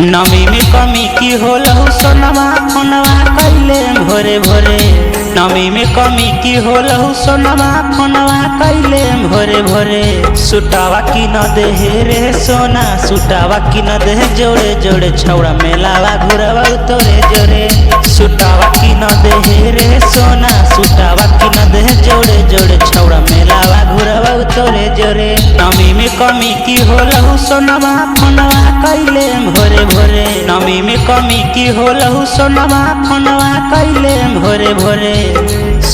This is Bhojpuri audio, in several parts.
नमी में कमी की होलहु सोनवा फोनवा कैले भोरे भोरे। नमी में कमी की होलहु सोनवा फोनवा कैले भोरे भोरे। सुटावा की न देहे रे सोना सुटावा की न देहे जोड़े जोड़े छौड़ा मेलावा घुरवा तोरे जोरे। सुटावा की न देहे रे सोना सुटावा की न देहे जोड़े जोड़े छौड़ा मेलावा घुरवा तोरे जोरे। नमी में कमी की होलहु सोनवा फोनवा कैले भोरे भोरे। नमी में कमी की होलहु सोनवा फोनवा कैले भोरे भोरे।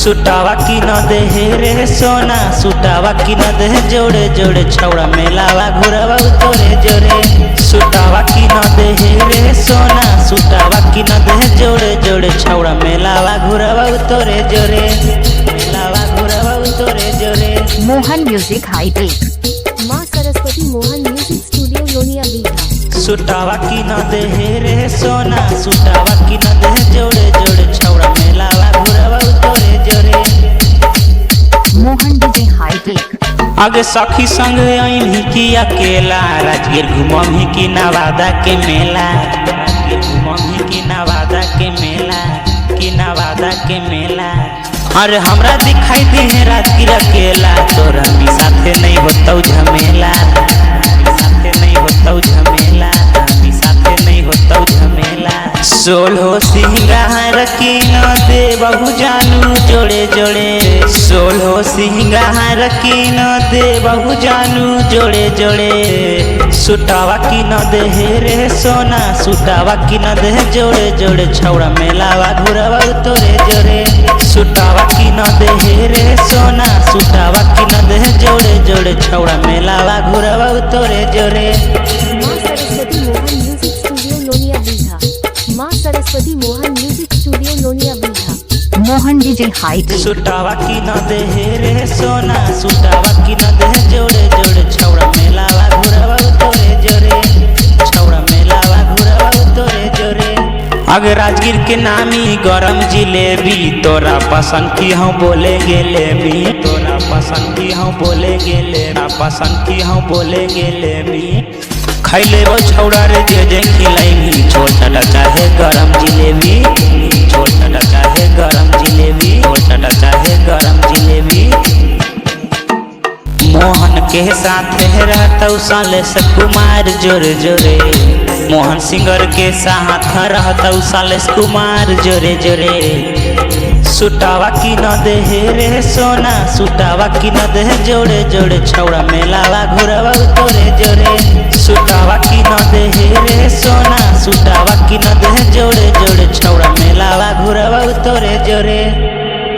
सुटावा की न देहे रे सोना सुटावा की न देहे जोड़े जोड़े छौड़ा मेलावा घुरवा तोरे जोरे। सुटावा की न देहे रे सोना सुटावा की न देहे जोड़े जोड़े छौड़ा मेलावा घुरवा तोरे जोरे। मेलावा घुरवा तोरे जोरे। मोहन म्यूजिक हाईटेक माँ सरस्वती मोहन म्यूजिक स्टूडियो लोनिया बीघा। सुटावा की न देहे रे सोना सुटावा की न देहे जोड़े जोड़े छौड़ा मेलावा घुरवा तोरे जोरे। मोहन डीजे हाईटेक आगे सखी संग आईनी की अकेला राजगीर घूमही की नवादा के मेला। राजगीर घूमही की नवादा के मेला की नवादा के मेला। अरे हमरा दिखाई दे है राजगीर अकेला तोरा भी साथे नहीं होता झमेला। साथे नहीं होता झमेला भी साथे नहीं होता झमेला। सोलहो सिंगार की न दे बहु जानू जोड़े जोड़े। सोलहो सिंगार की न दे बहु जानू जोड़े जोड़े। सुटावा की न देहे रे सोना सुटावा की न देहे जोड़े जोड़े छौड़ा मेलावा घुरवा तोरे जोरे। सुटावा की न देहे रे सोना सुटावा की न देहे जोड़े जोड़े छौड़ा मेलावा घुरवा तोरे जोरे। माँ सरस्वती मोहन म्यूजिक स्टूडियो लोनिया बीघा। माँ सरस्वती मोहन म्यूजिक स्टूडियो लोनिया बीघा। मोहन डीजे हाईटेक सुटावा की न देहे रे सोना सुटावा की न देहे जोड़े जोड़े छौड़ा मेलावा घुरवा तोरे जोरे। छौड़ा मेलावा घुरवा तोरे जोरे। अगर राजगीर के नामी गरम जिलेबी तोरा पसंद की हूँ बोले गेले भी। तोरा पसंद की हूँ बोले गेले पसंद की हूँ बोले गेले भी। खैले वो छौड़ा रे जे खिलाई छोड़ चटा चाहे गरम जिलेबी। छोड़ चटा चाहे गरम जिलेबी। छोड़ चटा चाहे गरम जिलेबी। मोहन के साथ रहता सालेस कुमार जोरे जोरे। मोहन सिंगर के साथ रहता सालेस कुमार जोरे जोरे। सुटावा की न देहे रे सोना सुटावा की न देहे जोड़े जोड़े छौड़ा मेलावा घुरवा तोरे जोरे। सुटावा की न देहे रे सोना सुटावा की न देहे जोड़े जोड़े छौड़ा मेलावा घुरवा तोरे जोरे।